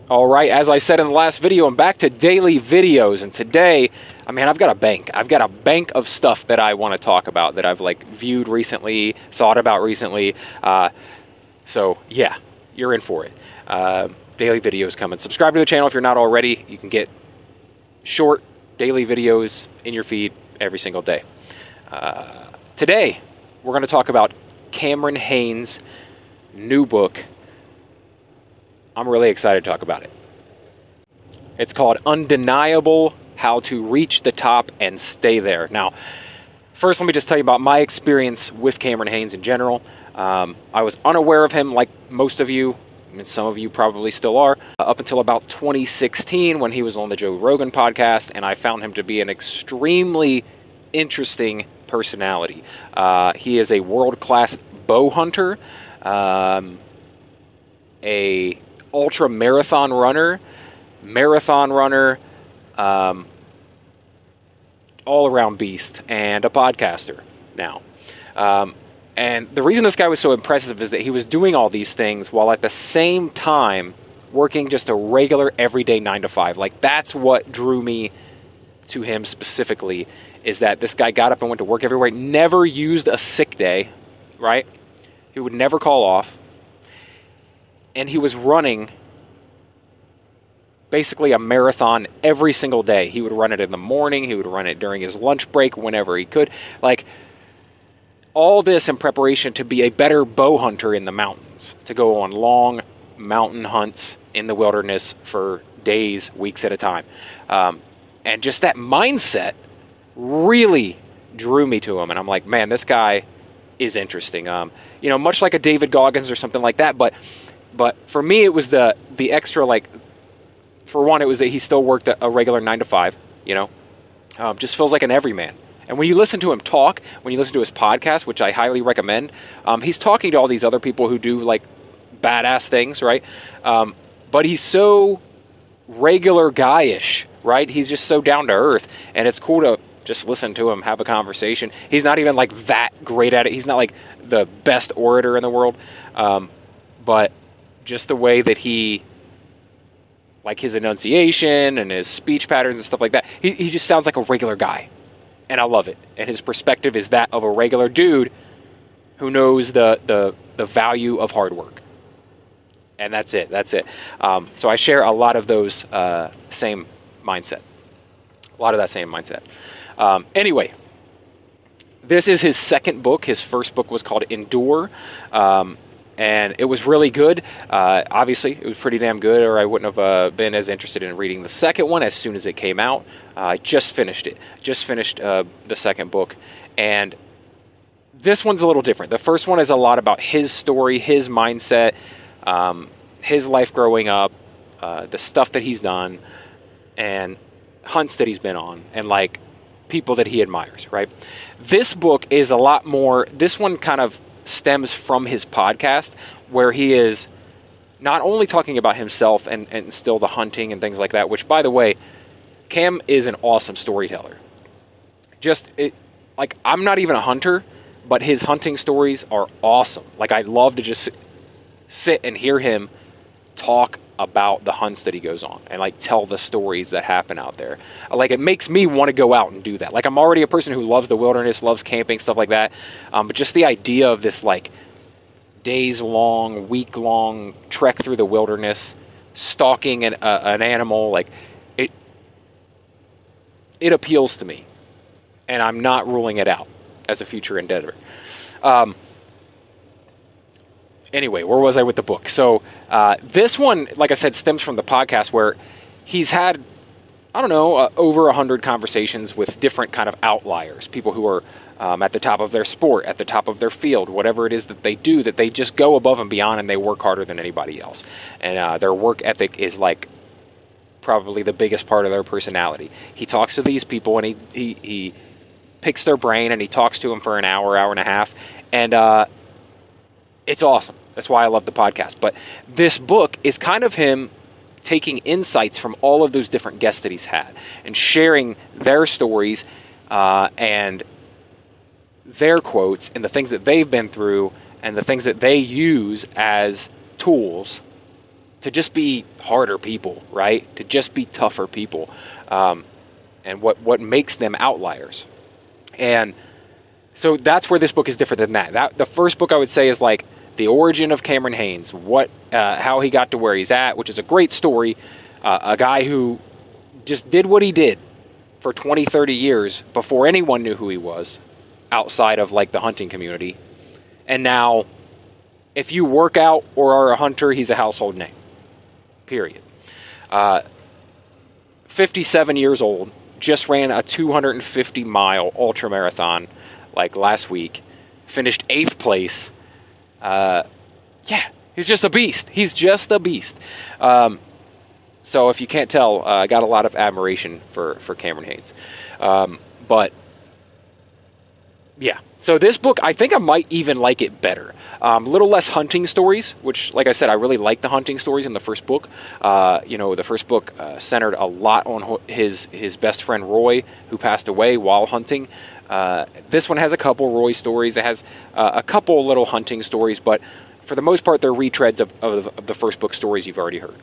All right, as I said in the last video, I'm back to daily videos, and today, I've got a bank. I've got a bank of stuff that I want to talk about that I've viewed recently, thought about recently. So yeah, you're in for it. Daily videos coming. Subscribe to the channel if you're not already. You can get short daily videos in your feed every single day. Today, we're going to talk about Cameron Hanes' new book. I'm really excited to talk about it. It's called Undeniable: How to Reach the Top and Stay There. Now, first let me just tell you about my experience with Cameron Hanes in general. I was unaware of him like most of you, and some of you probably still are, up until about 2016 when he was on the Joe Rogan podcast, and I found him to be an extremely interesting personality. He is a world-class bow hunter, a ultra marathon runner, all-around beast, and a podcaster now. And the reason this guy was so impressive is that he was doing all these things while at the same time working just a regular everyday 9 to 5. That's what drew me to him specifically, is that this guy got up and went to work every day, never used a sick day, right? He would never call off. And he was running basically a marathon every single day. He would run it in the morning. He would run it during his lunch break, whenever he could. All this in preparation to be a better bow hunter in the mountains, to go on long mountain hunts in the wilderness for days, weeks at a time. And just that mindset really drew me to him. And I'm like, man, this guy is interesting. Much like a David Goggins or something like that, but for me, it was the extra, for one, it was that he still worked a regular 9 to 5, just feels like an everyman. And when you listen to him talk, when you listen to his podcast, which I highly recommend, he's talking to all these other people who do badass things, right? But he's so regular guy-ish, right? He's just so down to earth, and it's cool to just listen to him, have a conversation. He's not even that great at it. He's not the best orator in the world, but just the way that he, his enunciation and his speech patterns and stuff like that, he just sounds like a regular guy. And I love it. And his perspective is that of a regular dude who knows the value of hard work. And that's it. So I share a lot of those same mindset. A lot of that same mindset. Anyway, this is his second book. His first book was called Endure. And it was really good. Obviously, it was pretty damn good, or I wouldn't have been as interested in reading the second one as soon as it came out. I just finished it. Just finished the second book. And this one's a little different. The first one is a lot about his story, his mindset, his life growing up, the stuff that he's done, and hunts that he's been on, and people that he admires, right? This book is a lot more, this one kind of stems from his podcast, where he is not only talking about himself and still the hunting and things like that, which, by the way, Cam is an awesome storyteller. I'm not even a hunter, but his hunting stories are awesome. I love to just sit and hear him talk about the hunts that he goes on and tell the stories that happen out there. It makes me want to go out and do that. I'm already a person who loves the wilderness, loves camping, stuff like that. But just the idea of this days-long, week-long trek through the wilderness, stalking an animal, it appeals to me. And I'm not ruling it out as a future endeavor. Anyway, where was I with the book? So this one, like I said, stems from the podcast, where he's had, over 100 conversations with different kind of outliers, people who are at the top of their sport, at the top of their field, whatever it is that they do, that they just go above and beyond, and they work harder than anybody else. And their work ethic is probably the biggest part of their personality. He talks to these people, and he picks their brain, and he talks to them for an hour and a half, and it's awesome. That's why I love the podcast. But this book is kind of him taking insights from all of those different guests that he's had and sharing their stories and their quotes and the things that they've been through and the things that they use as tools to just be harder people, right? To just be tougher people, and what makes them outliers. And so that's where this book is different than that. The first book I would say is like the origin of Cameron Hanes, how he got to where he's at, which is a great story. A guy who just did what he did for 20, 30 years before anyone knew who he was outside of like the hunting community. And now, if you work out or are a hunter, he's a household name. Period. 57 years old, just ran a 250-mile ultramarathon like last week, finished 8th place. He's just a beast. He's just a beast. So if you can't tell, I got a lot of admiration for Cameron Hanes. But yeah, so this book, I think I might even like it better. A little less hunting stories, which, like I said, I really like the hunting stories in the first book. The first book centered a lot on his best friend Roy, who passed away while hunting. This one has a couple Roy stories. It has a couple little hunting stories, but for the most part, they're retreads of the first book stories you've already heard.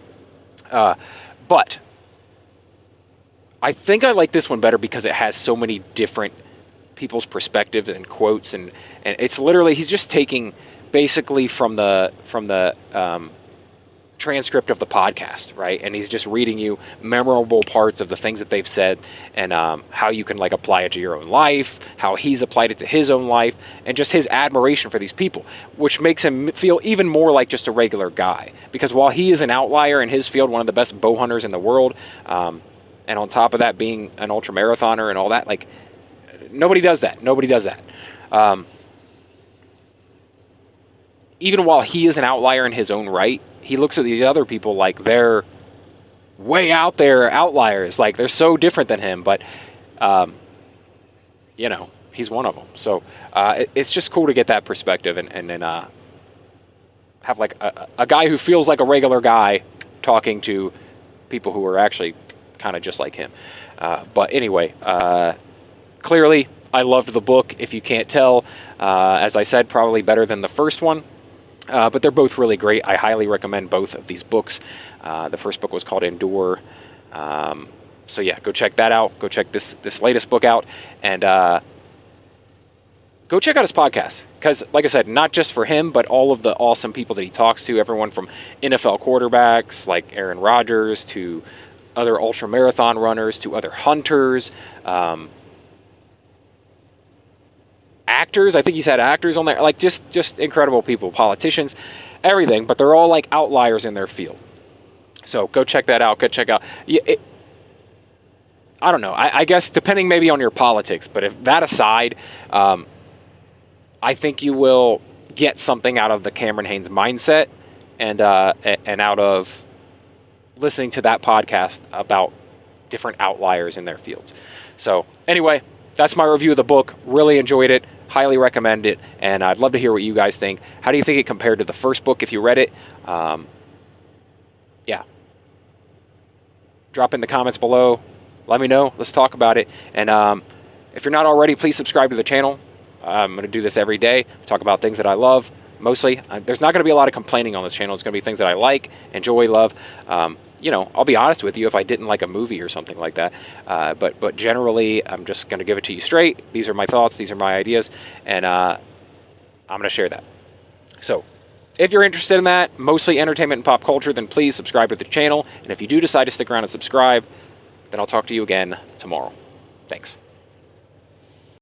But I think I like this one better because it has so many different people's perspectives and quotes, and it's literally, he's just taking basically from the transcript of the podcast, right? And he's just reading you memorable parts of the things that they've said, and how you can like apply it to your own life, how he's applied it to his own life, and just his admiration for these people, which makes him feel even more like just a regular guy. Because while he is an outlier in his field, one of the best bow hunters in the world, and on top of that being an ultramarathoner and all that, like, nobody does that. Nobody does that. Even while he is an outlier in his own right, he looks at the other people like they're way out there outliers. Like, they're so different than him. But, he's one of them. So it's just cool to get that perspective and then have like a guy who feels like a regular guy talking to people who are actually kind of just like him. But anyway, clearly, I loved the book, if you can't tell. As I said, probably better than the first one. But they're both really great. I highly recommend both of these books. The first book was called Endure. So yeah, go check that out. Go check this latest book out. And go check out his podcast. Because, like I said, not just for him, but all of the awesome people that he talks to. Everyone from NFL quarterbacks like Aaron Rodgers to other ultramarathon runners to other hunters. Actors, I think he's had actors on there, like just incredible people, politicians, everything, but they're all like outliers in their field. So go check that out. Go check out. I don't know. I guess depending maybe on your politics, but if that aside, I think you will get something out of the Cameron Hanes mindset and out of listening to that podcast about different outliers in their fields. So anyway, that's my review of the book. Really enjoyed it. Highly recommend it. And I'd love to hear what you guys think. How do you think it compared to the first book if you read it? Drop in the comments below. Let me know. Let's talk about it. And if you're not already, please subscribe to the channel. I'm going to do this every day. Talk about things that I love. Mostly. There's not going to be a lot of complaining on this channel. It's going to be things that I like, enjoy, love. I'll be honest with you if I didn't like a movie or something like that. But generally, I'm just going to give it to you straight. These are my thoughts. These are my ideas. And I'm going to share that. So if you're interested in that, mostly entertainment and pop culture, then please subscribe to the channel. And if you do decide to stick around and subscribe, then I'll talk to you again tomorrow. Thanks.